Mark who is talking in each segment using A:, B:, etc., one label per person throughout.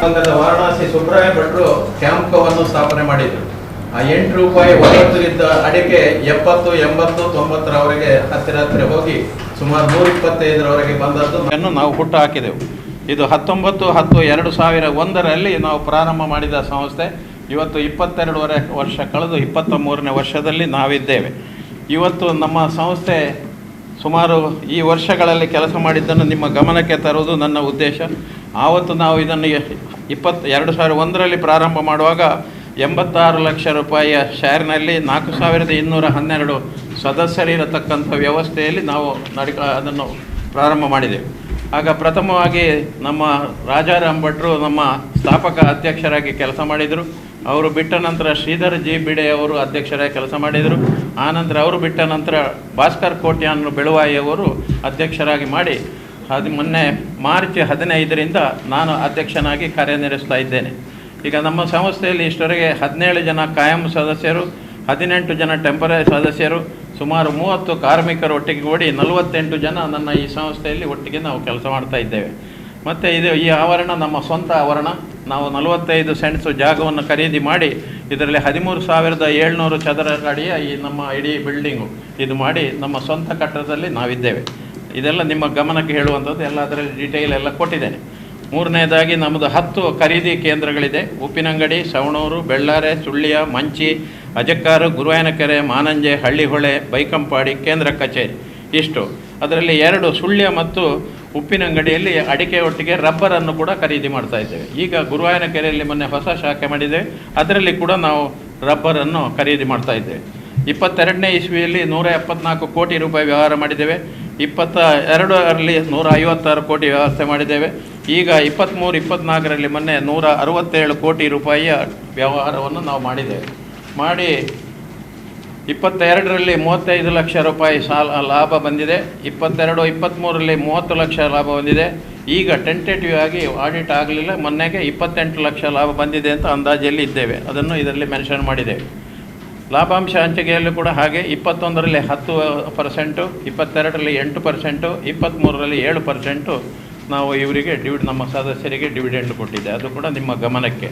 A: ಸಂಘದ ವಾರಣಾಸಿ ಸುಬ್ರಾಯ ಭಟ್ರು ಕ್ಯಾಂಪ್ಕೋವನ್ನು ಸ್ಥಾಪನೆ ಮಾಡಿದರು. ಆ 8 ರೂಪಾಯಿ ಒಳಗಿದ್ದ ಅಡಿಕೆ 70, 80, 90ರವರೆಗೆ ಹತ್ತಿರ ಹೋಗಿ ಸುಮಾರು 125ರವರೆಗೆ ಬಂದದ್ದು ನಾವು ಹುಟ್ಟು ಹಾಕಿದೆವು. ಇದು 19/10/2001ರಲ್ಲಿ ನಾವು ಪ್ರಾರಂಭ ಮಾಡಿದ ಸಂಸ್ಥೆ. ಇವತ್ತು 22 ವರ್ಷ ಕಳೆದು 23ನೇ ವರ್ಷದಲ್ಲಿ ನಾವಿದ್ದೇವೆ. ಇವತ್ತು ನಮ್ಮ ಸಂಸ್ಥೆ ಸುಮಾರು ಈ ವರ್ಷಗಳಲ್ಲಿ ಕೆಲಸ ಮಾಡಿದ್ದನ್ನು ನಿಮ್ಮ ಗಮನಕ್ಕೆ ತರುವುದು ನನ್ನ ಉದ್ದೇಶ. ಆವತ್ತು ನಾವು ಇದನ್ನು 2001ರಲ್ಲಿ ಪ್ರಾರಂಭ ಮಾಡುವಾಗ 86 ಲಕ್ಷ ರೂಪಾಯಿಯ ಶೇರ್ನಲ್ಲಿ 4212 ಸದಸ್ಯರಿರತಕ್ಕಂಥ ವ್ಯವಸ್ಥೆಯಲ್ಲಿ ನಾವು ಅದನ್ನು ಪ್ರಾರಂಭ ಮಾಡಿದೆವು. ಆಗ ಪ್ರಥಮವಾಗಿ ನಮ್ಮ ರಾಜಾರಾಮ್ ಭಟ್ರು ನಮ್ಮ ಸ್ಥಾಪಕ ಅಧ್ಯಕ್ಷರಾಗಿ ಕೆಲಸ ಮಾಡಿದರು. ಅವರು ಬಿಟ್ಟ ನಂತರ ಶ್ರೀಧರ್ ಜಿ ಬಿಡೆ ಅವರು ಅಧ್ಯಕ್ಷರಾಗಿ ಕೆಲಸ ಮಾಡಿದರು. ಆನಂತರ ಅವರು ಬಿಟ್ಟ ನಂತರ ಭಾಸ್ಕರ್ ಕೋಟ್ಯಾನ್ ಬೆಳುವಾಯಿ ಅವರು ಅಧ್ಯಕ್ಷರಾಗಿ ಮಾಡಿ ಮೊನ್ನೆ ಮಾರ್ಚ್ 15ರಿಂದ ನಾನು ಅಧ್ಯಕ್ಷನಾಗಿ ಕಾರ್ಯನಿರ್ವಹಿಸ್ತಾ ಇದ್ದೇನೆ. ಈಗ ನಮ್ಮ ಸಂಸ್ಥೆಯಲ್ಲಿ ಇಷ್ಟವರೆಗೆ 17 ಜನ ಕಾಯಂ ಸದಸ್ಯರು, 18 ಜನ ಟೆಂಪರರಿ ಸದಸ್ಯರು, ಸುಮಾರು 30 ಕಾರ್ಮಿಕರು ಒಟ್ಟಿಗೆ ಕೂಡಿ 48 ಜನ ನನ್ನ ಈ ಸಂಸ್ಥೆಯಲ್ಲಿ ಒಟ್ಟಿಗೆ ನಾವು ಕೆಲಸ ಮಾಡ್ತಾ ಇದ್ದೇವೆ. ಮತ್ತು ಈ ಆವರಣ ನಮ್ಮ ಸ್ವಂತ ಆವರಣ. ನಾವು 45 ಸೆಂಟ್ಸ್ ಜಾಗವನ್ನು ಖರೀದಿ ಮಾಡಿ ಇದರಲ್ಲಿ 13,700 ಚದರ ಅಡಿಯ ಈ ನಮ್ಮ ಇಡೀ ಬಿಲ್ಡಿಂಗು ಇದು ಮಾಡಿ ನಮ್ಮ ಸ್ವಂತ ಕಟ್ಟಡದಲ್ಲಿ ನಾವಿದ್ದೇವೆ. ಇದೆಲ್ಲ ನಿಮ್ಮ ಗಮನಕ್ಕೆ ಹೇಳುವಂಥದ್ದು, ಎಲ್ಲ ಅದರಲ್ಲಿ ಡೀಟೇಲ್ ಎಲ್ಲ ಕೊಟ್ಟಿದ್ದೇನೆ. ಮೂರನೇದಾಗಿ ನಮ್ಮದು 10 ಖರೀದಿ ಕೇಂದ್ರಗಳಿದೆ. ಉಪ್ಪಿನಂಗಡಿ, ಸವಣೂರು, ಬೆಳ್ಳಾರೆ, ಸುಳ್ಯ, ಮಂಚಿ, ಅಜಕ್ಕಾರು, ಗುರುವಾಯನಕೆರೆ, ಮಾನಂಜೆ, ಹಳ್ಳಿಹೊಳೆ, ಬೈಕಂಪಾಡಿ ಕೇಂದ್ರ ಕಚೇರಿ ಇಷ್ಟು. ಅದರಲ್ಲಿ 2 ಸುಳ್ಯ ಮತ್ತು ಉಪ್ಪಿನಂಗಡಿಯಲ್ಲಿ ಅಡಿಕೆ ಒಟ್ಟಿಗೆ ರಬ್ಬರನ್ನು ಕೂಡ ಖರೀದಿ ಮಾಡ್ತಾ ಇದ್ದೇವೆ. ಈಗ ಗುರುವಾಯನಕೆರೆಯಲ್ಲಿ ಮೊನ್ನೆ ಹೊಸ ಶಾಖೆ ಮಾಡಿದ್ದೇವೆ, ಅದರಲ್ಲಿ ಕೂಡ ನಾವು ರಬ್ಬರನ್ನು ಖರೀದಿ ಮಾಡ್ತಾ ಇದ್ದೇವೆ. 22ನೇ ಇಸ್ವಿಯಲ್ಲಿ 174 ಕೋಟಿ ರೂಪಾಯಿ ವ್ಯವಹಾರ ಮಾಡಿದ್ದೇವೆ. 22ರಲ್ಲಿ 156 ಕೋಟಿ ವ್ಯವಸ್ಥೆ ಮಾಡಿದ್ದೇವೆ. ಈಗ 23-24ರಲ್ಲಿ ಮೊನ್ನೆ 167 ಕೋಟಿ ರೂಪಾಯಿಯ ವ್ಯವಹಾರವನ್ನು ನಾವು ಮಾಡಿದ್ದೇವೆ. ಮಾಡಿ 22ರಲ್ಲಿ 35 ಲಕ್ಷ ರೂಪಾಯಿ ಲಾಭ ಬಂದಿದೆ. 22-23ರಲ್ಲಿ 30 ಲಕ್ಷ ಲಾಭ ಬಂದಿದೆ. ಈಗ ಟೆಂಟೇಟಿವ್ ಆಗಿ ಆಡಿಟ್ ಆಗಲಿಲ್ಲ, ಮೊನ್ನೆಗೆ 28 ಲಕ್ಷ ಲಾಭ ಬಂದಿದೆ ಅಂತ ಅಂದಾಜಲ್ಲಿ ಇದ್ದೇವೆ. ಅದನ್ನು ಇದರಲ್ಲಿ ಮೆನ್ಷನ್ ಮಾಡಿದ್ದೇವೆ. ಲಾಭಾಂಶ ಹಂಚಿಕೆಯಲ್ಲೂ ಕೂಡ ಹಾಗೆ 21ರಲ್ಲಿ 10%, 22ರಲ್ಲಿ 8%, 23ರಲ್ಲಿ 7% ನಾವು ಇವರಿಗೆ ನಮ್ಮ ಸದಸ್ಯರಿಗೆ ಡಿವಿಡೆಂಡ್ ಕೊಟ್ಟಿದ್ದೆ. ಅದು ಕೂಡ ನಿಮ್ಮ ಗಮನಕ್ಕೆ.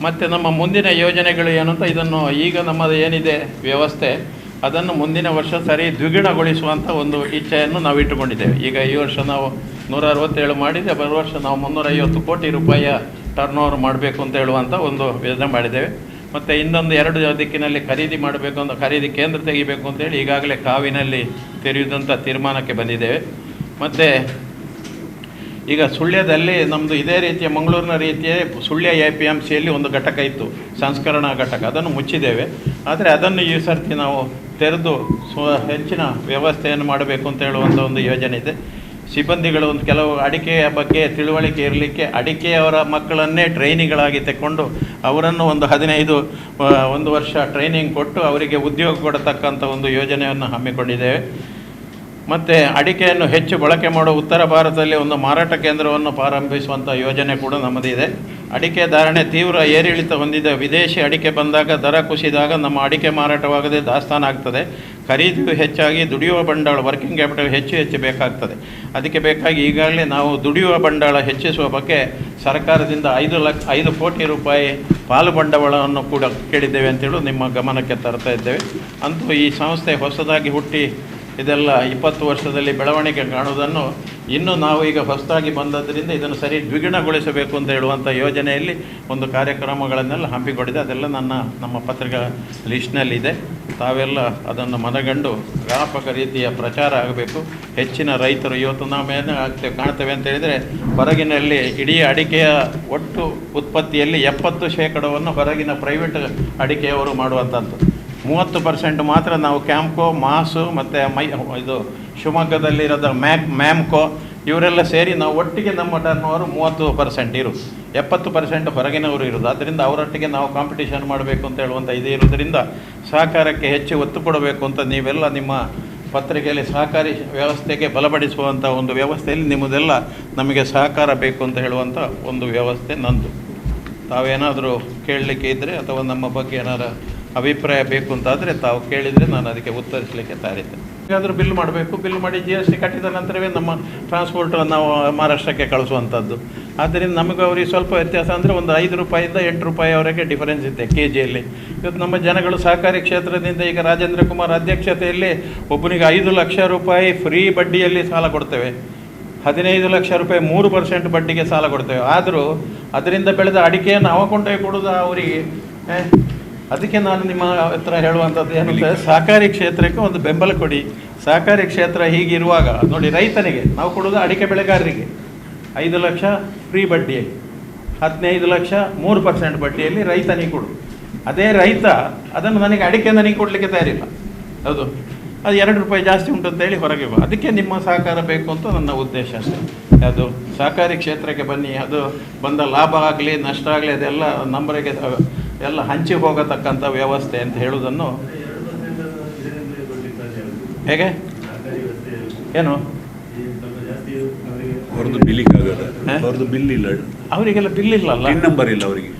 A: ಮತ್ತು ನಮ್ಮ ಮುಂದಿನ ಯೋಜನೆಗಳು ಏನು ಅಂತ, ಇದನ್ನು ಈಗ ನಮ್ಮದು ಏನಿದೆ ವ್ಯವಸ್ಥೆ ಅದನ್ನು ಮುಂದಿನ ವರ್ಷ ದ್ವಿಗುಣಗೊಳಿಸುವಂಥ ಒಂದು ಇಚ್ಛೆಯನ್ನು ನಾವು ಇಟ್ಟುಕೊಂಡಿದ್ದೇವೆ. ಈಗ ಈ ವರ್ಷ ನಾವು 167 ಮಾಡಿದೆ, ಬರುವ ವರ್ಷ ನಾವು 350 ಕೋಟಿ ರೂಪಾಯಿಯ ಟರ್ನ್ ಓವರ್ ಮಾಡಬೇಕು ಅಂತ ಹೇಳುವಂಥ ಒಂದು ಯೋಜನೆ ಮಾಡಿದ್ದೇವೆ. ಮತ್ತು ಇನ್ನೊಂದು 2 ದಿಕ್ಕಿನಲ್ಲಿ ಖರೀದಿ ಮಾಡಬೇಕು ಅಂತ, ಖರೀದಿ ಕೇಂದ್ರ ತೆಗಿಬೇಕು ಅಂತೇಳಿ ಈಗಾಗಲೇ ಕಾವಿನಲ್ಲಿ ತೆರೆಯುವುದಂಥ ತೀರ್ಮಾನಕ್ಕೆ ಬಂದಿದ್ದೇವೆ. ಮತ್ತು ಈಗ ಸುಳ್ಯದಲ್ಲಿ ನಮ್ಮದು ಇದೇ ರೀತಿಯ ಮಂಗಳೂರಿನ ರೀತಿಯೇ ಸುಳ್ಯ APMCಯಲ್ಲಿ ಒಂದು ಘಟಕ ಇತ್ತು, ಸಂಸ್ಕರಣಾ ಘಟಕ. ಅದನ್ನು ಮುಚ್ಚಿದ್ದೇವೆ. ಆದರೆ ಅದನ್ನು ಈ ಸರ್ತಿ ನಾವು ತೆರೆದು ಹೆಚ್ಚಿನ ವ್ಯವಸ್ಥೆಯನ್ನು ಮಾಡಬೇಕು ಅಂತ ಹೇಳುವಂಥ ಒಂದು ಯೋಜನೆ ಇದೆ. ಸಿಬ್ಬಂದಿಗಳು ಒಂದು ಕೆಲವು ಅಡಿಕೆಯ ಬಗ್ಗೆ ತಿಳುವಳಿಕೆ ಇರಲಿಕ್ಕೆ ಅಡಿಕೆಯವರ ಮಕ್ಕಳನ್ನೇ ಟ್ರೈನಿಗಳಾಗಿ ತೆಕ್ಕೊಂಡು ಅವರನ್ನು ಒಂದು 1 ವರ್ಷ ಟ್ರೈನಿಂಗ್ ಕೊಟ್ಟು ಅವರಿಗೆ ಉದ್ಯೋಗ ಕೊಡತಕ್ಕಂಥ ಒಂದು ಯೋಜನೆಯನ್ನು ಹಮ್ಮಿಕೊಂಡಿದ್ದೇವೆ. ಮತ್ತು ಅಡಿಕೆಯನ್ನು ಹೆಚ್ಚು ಬಳಕೆ ಮಾಡುವ ಉತ್ತರ ಭಾರತದಲ್ಲಿ ಒಂದು ಮಾರಾಟ ಕೇಂದ್ರವನ್ನು ಪ್ರಾರಂಭಿಸುವಂಥ ಯೋಜನೆ ಕೂಡ ನಮ್ಮದಿದೆ. ಅಡಿಕೆ ಧಾರಣೆ ತೀವ್ರ ಏರಿಳಿತ ಹೊಂದಿದ ವಿದೇಶಿ ಅಡಿಕೆ ಬಂದಾಗ ದರ ಕುಸಿದಾಗ ನಮ್ಮ ಅಡಿಕೆ ಮಾರಾಟವಾಗದೆ ದಾಸ್ತಾನಾಗ್ತದೆ. ಖರೀದಿಯು ಹೆಚ್ಚಾಗಿ ದುಡಿಯುವ ಬಂಡವಾಳ ವರ್ಕಿಂಗ್ ಕ್ಯಾಪಿಟಲ್ ಹೆಚ್ಚು ಬೇಕಾಗ್ತದೆ. ಅದಕ್ಕೆ ಬೇಕಾಗಿ ಈಗಾಗಲೇ ನಾವು ದುಡಿಯುವ ಬಂಡವಾಳ ಹೆಚ್ಚಿಸುವ ಬಗ್ಗೆ ಸರ್ಕಾರದಿಂದ 5 ಕೋಟಿ ರೂಪಾಯಿ ಪಾಲು ಬಂಡವಾಳವನ್ನು ಕೂಡ ಕೇಳಿದ್ದೇವೆ ಅಂತೇಳಿ ನಿಮ್ಮ ಗಮನಕ್ಕೆ ತರ್ತಾ ಇದ್ದೇವೆ. ಅಂತೂ ಈ ಸಂಸ್ಥೆ ಹೊಸದಾಗಿ ಹುಟ್ಟಿ ಇದೆಲ್ಲ 20 ವರ್ಷದಲ್ಲಿ ಬೆಳವಣಿಗೆ ಕಾಣುವುದನ್ನು ಇನ್ನೂ ನಾವು ಈಗ ಹೊಸದಾಗಿ ಬಂದದ್ದರಿಂದ ಇದನ್ನು ದ್ವಿಗುಣಗೊಳಿಸಬೇಕು ಅಂತ ಹೇಳುವಂಥ ಯೋಜನೆಯಲ್ಲಿ ಒಂದು ಕಾರ್ಯಕ್ರಮಗಳನ್ನೆಲ್ಲ ಹಮ್ಮಿಕೊಂಡಿದೆ. ಅದೆಲ್ಲ ನಮ್ಮ ಪತ್ರಿಕಾ ಲಿಸ್ಟ್ನಲ್ಲಿದೆ. ತಾವೆಲ್ಲ ಅದನ್ನು ಮನಗಂಡು ವ್ಯಾಪಕ ರೀತಿಯ ಪ್ರಚಾರ ಆಗಬೇಕು. ಹೆಚ್ಚಿನ ರೈತರು ಇವತ್ತು ನಾವೇನು ಕಾಣ್ತೇವೆ ಅಂತ ಹೇಳಿದರೆ, ಹೊರಗಿನಲ್ಲಿ ಇಡೀ ಅಡಿಕೆಯ ಒಟ್ಟು ಉತ್ಪತ್ತಿಯಲ್ಲಿ 70% ಹೊರಗಿನ ಪ್ರೈವೇಟ್ ಅಡಿಕೆಯವರು ಮಾಡುವಂಥದ್ದು. 30% ಮಾತ್ರ ನಾವು ಕ್ಯಾಂಪ್ಕೋ, ಮಾಸು ಮತ್ತು ಇದು ಶಿವಮೊಗ್ಗದಲ್ಲಿರೋದು ಮ್ಯಾಮ್ಕೋ ಇವರೆಲ್ಲ ಸೇರಿ ನಾವು ಒಟ್ಟಿಗೆ ನಮ್ಮ ಟರ್ನ್ ಓವರ್ 30% ಇರೋದು, 70% ಹೊರಗಿನವರು ಇರೋದು. ಆದ್ದರಿಂದ ಅವರೊಟ್ಟಿಗೆ ನಾವು ಕಾಂಪಿಟೇಷನ್ ಮಾಡಬೇಕು ಅಂತ ಹೇಳುವಂಥ ಇದೇ ಇರೋದರಿಂದ ಸಹಕಾರಕ್ಕೆ ಹೆಚ್ಚು ಒತ್ತು ಕೊಡಬೇಕು ಅಂತ ನೀವೆಲ್ಲ ನಿಮ್ಮ ಪತ್ರಿಕೆಯಲ್ಲಿ ಸಹಕಾರಿ ವ್ಯವಸ್ಥೆಗೆ ಬಲಪಡಿಸುವಂಥ ಒಂದು ವ್ಯವಸ್ಥೆಯಲ್ಲಿ ನಿಮ್ಮದೆಲ್ಲ ನಮಗೆ ಸಹಕಾರ ಬೇಕು ಅಂತ ಹೇಳುವಂಥ ಒಂದು ವ್ಯವಸ್ಥೆ ನಂದು. ತಾವೇನಾದರೂ ಕೇಳಲಿಕ್ಕೆ ಇದ್ದರೆ ಅಥವಾ ನಮ್ಮ ಬಗ್ಗೆ ಏನಾರು ಅಭಿಪ್ರಾಯ ಬೇಕು ಅಂತಾದರೆ ತಾವು ಕೇಳಿದರೆ ನಾನು ಅದಕ್ಕೆ ಉತ್ತರಿಸಲಿಕ್ಕೆ ತಯಾರಿದ್ದೇನೆ. ಹೇಗಾದರೂ ಬಿಲ್ ಮಾಡಬೇಕು, ಬಿಲ್ ಮಾಡಿ GST ಕಟ್ಟಿದ ನಂತರವೇ ನಮ್ಮ ಟ್ರಾನ್ಸ್ಪೋರ್ಟ್ ನಾವು ಮಹಾರಾಷ್ಟ್ರಕ್ಕೆ ಕಳಿಸುವಂಥದ್ದು. ಆದ್ದರಿಂದ ನಮಗೆ ಅವರಿಗೆ ಸ್ವಲ್ಪ ವ್ಯತ್ಯಾಸ ಅಂದರೆ ಒಂದು 5 ರೂಪಾಯಿಂದ 8 ರೂಪಾಯಿವರೆಗೆ ಡಿಫರೆನ್ಸ್ ಇದೆ KGಯಲ್ಲಿ. ಇವತ್ತು ನಮ್ಮ ಜನಗಳು ಸಹಕಾರಿ ಕ್ಷೇತ್ರದಿಂದ ಈಗ ರಾಜೇಂದ್ರ ಕುಮಾರ್ ಅಧ್ಯಕ್ಷತೆಯಲ್ಲಿ ಒಬ್ಬನಿಗೆ 5 ಲಕ್ಷ ರೂಪಾಯಿ ಫ್ರೀ ಬಡ್ಡಿಯಲ್ಲಿ ಸಾಲ ಕೊಡ್ತೇವೆ, 15 ಲಕ್ಷ ರೂಪಾಯಿ 3% ಬಡ್ಡಿಗೆ ಸಾಲ ಕೊಡ್ತೇವೆ. ಆದರೂ ಅದರಿಂದ ಬೆಳೆದ ಅಡಿಕೆಯನ್ನು ಅವ ಕೊಂಡೋಗಿ ಕೊಡೋದು ಅವರಿಗೆ. ಅದಕ್ಕೆ ನಾನು ನಿಮ್ಮ ಹತ್ರ ಹೇಳುವಂಥದ್ದು ಏನಂದರೆ ಸಹಕಾರಿ ಕ್ಷೇತ್ರಕ್ಕೆ ಒಂದು ಬೆಂಬಲ ಕೊಡಿ. ಸಹಕಾರಿ ಕ್ಷೇತ್ರ ಹೀಗಿರುವಾಗ ನೋಡಿ, ರೈತನಿಗೆ ನಾವು ಕೊಡೋದು ಅಡಿಕೆ ಬೆಳೆಗಾರರಿಗೆ 5 ಲಕ್ಷ ಫ್ರೀ ಬಡ್ಡಿಯಲ್ಲಿ, 15 ಲಕ್ಷ 3% ಬಡ್ಡಿಯಲ್ಲಿ ರೈತನಿಗೆ ಕೊಡು. ಅದೇ ರೈತ ಅದನ್ನು ನನಗೆ ಅಡಿಕೆ ನನಗೆ ಕೊಡಲಿಕ್ಕೆ ತಯಾರಿಲ್ಲ, ಹೌದು, ಅದು 2 ರೂಪಾಯಿ ಜಾಸ್ತಿ ಉಂಟು ಅಂತೇಳಿ ಹೊರಗೆ ಬಾ. ಅದಕ್ಕೆ ನಿಮ್ಮ ಸಹಕಾರ ಬೇಕು ಅಂತ ನನ್ನ ಉದ್ದೇಶ ಅಷ್ಟೇ. ಅದು ಸಹಕಾರಿ ಕ್ಷೇತ್ರಕ್ಕೆ ಬನ್ನಿ, ಅದು ಬಂದ ಲಾಭ ಆಗಲಿ ನಷ್ಟ ಆಗಲಿ ಅದೆಲ್ಲ ನಂಬರಿಗೆ ಎಲ್ಲ ಹಂಚಿ ಹೋಗತಕ್ಕಂಥ ವ್ಯವಸ್ಥೆ ಅಂತ ಹೇಳುವುದನ್ನು ಹೇಗೆ ಏನು ಅವರಿಗೆಲ್ಲ ಬಿಲ್ ಇಲ್ಲಲ್ಲ,
B: ನಂಬರ್ ಇಲ್ಲ ಅವರಿಗೆ,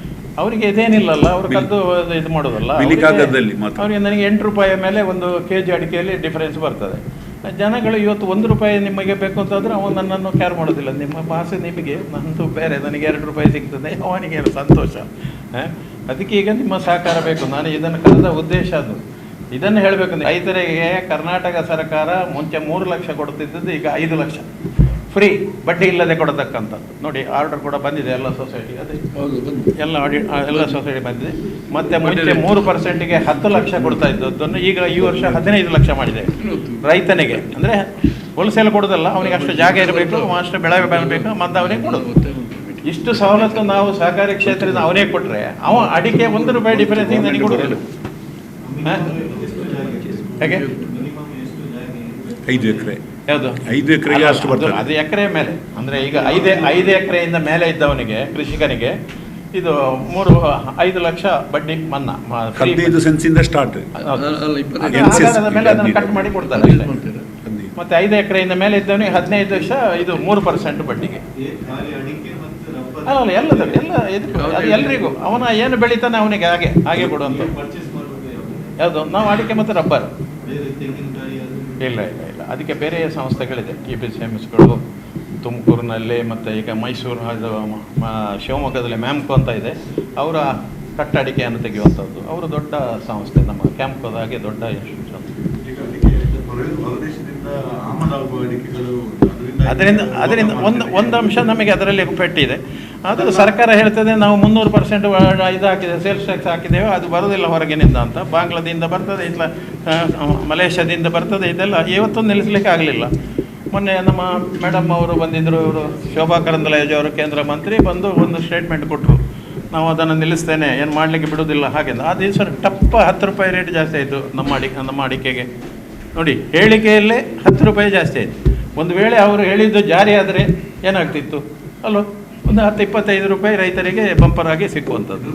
A: ಅವರಿಗೆ ಇದೇನಿಲ್ಲಲ್ಲ, ಅವರು ಕದ್ದು ಇದು ಮಾಡೋದಲ್ಲ. ಅವರಿಗೆ ನನಗೆ 8 ರೂಪಾಯಿಯ ಮೇಲೆ 1 kg ಅಡಿಕೆಯಲ್ಲಿ ಡಿಫರೆನ್ಸ್ ಬರ್ತದೆ. ಜನಗಳು ಇವತ್ತು 1 ರೂಪಾಯಿ ನಿಮಗೆ ಬೇಕು ಅಂತಂದರೆ ಅವನು ನನ್ನನ್ನು ಕೇರ್ ಮಾಡೋದಿಲ್ಲ. ನಿಮ್ಮ ಭಾಷೆ ನಿಮಗೆ, ನಂದು ಬೇರೆ, ನನಗೆ 2 ರೂಪಾಯಿ ಸಿಗ್ತದೆ, ಅವನಿಗೆ ಸಂತೋಷ. ಅದಕ್ಕೆ ಈಗ ನಿಮ್ಮ ಸಹಕಾರ ಬೇಕು. ನಾನು ಇದನ್ನು ಕರೆದ ಉದ್ದೇಶ ಅದು. ಇದನ್ನು ಹೇಳಬೇಕಂದ್ರೆ ರೈತರಿಗೆ ಕರ್ನಾಟಕ ಸರ್ಕಾರ ಮುಂಚೆ 3 ಲಕ್ಷ ಕೊಡ್ತಿದ್ದದ್ದು ಈಗ 5 ಲಕ್ಷ ಫ್ರೀ ಬಡ್ಡಿ ಇಲ್ಲದೆ ಕೊಡತಕ್ಕಂಥದ್ದು. ನೋಡಿ, ಆರ್ಡರ್ ಕೂಡ ಬಂದಿದೆ ಎಲ್ಲ ಸೊಸೈಟಿ, ಅದೇ ಎಲ್ಲ ಸೊಸೈಟಿ ಬಂದಿದೆ. ಮತ್ತು ಮುಂಚೆ 3%ಗೆ 10 ಲಕ್ಷ ಕೊಡ್ತಾ ಇದ್ದದ್ದನ್ನು ಈಗ ಈ ವರ್ಷ 15 ಲಕ್ಷ ಮಾಡಿದೆ ರೈತನಿಗೆ. ಅಂದರೆ ಹೋಲ್ಸೇಲ್ ಕೊಡೋದಲ್ಲ, ಅವನಿಗೆ ಅಷ್ಟು ಜಾಗ ಇರಬೇಕು, ಅಷ್ಟು ಬೆಳೆ ಬರಬೇಕು, ಮತ್ತು ಅವನಿಗೆ ಕೊಡೋದು. ಇಷ್ಟು ಸವಲತ್ತು ನಾವು ಸಹಕಾರಿ ಕ್ಷೇತ್ರದಿಂದ ಅವನೇ ಕೊಟ್ಟರೆ ಅವ ಅಡಿಕೆ 1 ರೂಪಾಯಿ ಡಿಫರೆನ್ಸ್ ನನಗೆ ಕೊಡೋದಿಲ್ಲ. ಹೇಗೆ
B: 5 ಎಕರೆ
A: ಯಾವುದು
B: 5 ಎಕರೆಗೆ ಅಷ್ಟು ಬರ್ತದೆ.
A: ಅದು ಎಕರೆ ಮೇಲೆ ಅಂದರೆ ಈಗ 5 ಎಕರೆಯಿಂದ ಮೇಲೆ ಇದ್ದವನಿಗೆ ಕೃಷಿಕನಿಗೆ ಇದು 5 ಲಕ್ಷ ಬಡ್ಡಿ ಮನ್ನಾ
B: 15 ಸೆನ್ಸಿಂದ ಸ್ಟಾರ್ಟ್
A: ಮೇಲೆ ಅದನ್ನು ಕಟ್ ಮಾಡಿ ಕೊಡ್ತಾರೆ. ಮತ್ತೆ 5 ಎಕರೆಯಿಂದ ಮೇಲೆ ಇದ್ದವನಿಗೆ 15 ಲಕ್ಷ ಇದು 3% ಬಡ್ಡಿಗೆ. ಅಲ್ಲ ಎಲ್ಲ ಅದು ಎಲ್ರಿಗೂ ಅವನ ಏನು ಬೆಳೀತಾನೆ ಅವನಿಗೆ ಹಾಗೆ ಕೊಡುವಂಥ. ಯಾವುದು ನಾವು ಅಡಿಕೆ ಮತ್ತು ರಬ್ಬರ್ ಇಲ್ಲ ಅದಕ್ಕೆ ಬೇರೆ ಸಂಸ್ಥೆಗಳಿದೆ, TPCMSಗಳು ತುಮಕೂರಿನಲ್ಲಿ, ಮತ್ತು ಈಗ ಮೈಸೂರು, ಅದು ಶಿವಮೊಗ್ಗದಲ್ಲಿ ಮ್ಯಾಮ್ಕೋ ಅಂತ ಇದೆ, ಅವರ ಕಟ್ಟ ಅಡಿಕೆಯನ್ನು ತೆಗೆಯುವಂಥದ್ದು. ಅವರು ದೊಡ್ಡ ಸಂಸ್ಥೆ, ನಮ್ಮ ಕ್ಯಾಂಪ್ಕೋದಾಗೆ ದೊಡ್ಡ ಇನ್ಸ್ಟಿಟ್ಯೂಷನ್. ಅದರಿಂದ ಒಂದು ಅಂಶ ನಮಗೆ ಅದರಲ್ಲಿ ಪೆಟ್ಟಿದೆ. ಅದು ಸರ್ಕಾರ ಹೇಳ್ತದೆ ನಾವು 300% ಇದು ಹಾಕಿದೆ, ಸೇಲ್ಸ್ ಟ್ಯಾಕ್ಸ್ ಹಾಕಿದ್ದೇವೆ, ಅದು ಬರೋದಿಲ್ಲ ಹೊರಗಿನಿಂದ ಅಂತ. ಬಾಂಗ್ಲಾದಿಂದ ಬರ್ತದೆ, ಇಲ್ಲ ಮಲೇಷ್ಯಾದಿಂದ ಬರ್ತದೆ, ಇದೆಲ್ಲ ಇವತ್ತು ನಿಲ್ಲಿಸಲಿಕ್ಕೆ ಆಗಲಿಲ್ಲ. ಮೊನ್ನೆ ನಮ್ಮ ಮೇಡಮ್ ಅವರು ಬಂದಿದ್ದರು, ಇವರು ಶೋಭಾ ಕರಂದ್ಲಾಜೆ ಅವರು ಕೇಂದ್ರ ಮಂತ್ರಿ ಬಂದು ಒಂದು ಸ್ಟೇಟ್ಮೆಂಟ್ ಕೊಟ್ಟರು, ನಾವು ಅದನ್ನು ನಿಲ್ಲಿಸ್ತೇನೆ, ಏನು ಮಾಡಲಿಕ್ಕೆ ಬಿಡೋದಿಲ್ಲ ಹಾಗೆ. ಅದು ಈ ಸರ್ ಟಪ್ಪ 10 ರೂಪಾಯಿ ರೇಟ್ ಜಾಸ್ತಿ ಆಯಿತು ನಮ್ಮ ಅಡಿಕೆಗೆ. ನೋಡಿ, ಹೇಳಿಕೆಯಲ್ಲೇ 10 ರೂಪಾಯಿ ಜಾಸ್ತಿ ಆಯಿತು. ಒಂದು ವೇಳೆ ಅವರು ಹೇಳಿದ್ದು ಜಾರಿ ಆದರೆ ಏನಾಗ್ತಿತ್ತು ಅಲ್ಲೋ, ಒಂದು 10-25 ರೂಪಾಯಿ ರೈತರಿಗೆ ಬಂಪರ್ ಆಗಿ ಸಿಕ್ಕುವಂಥದ್ದು.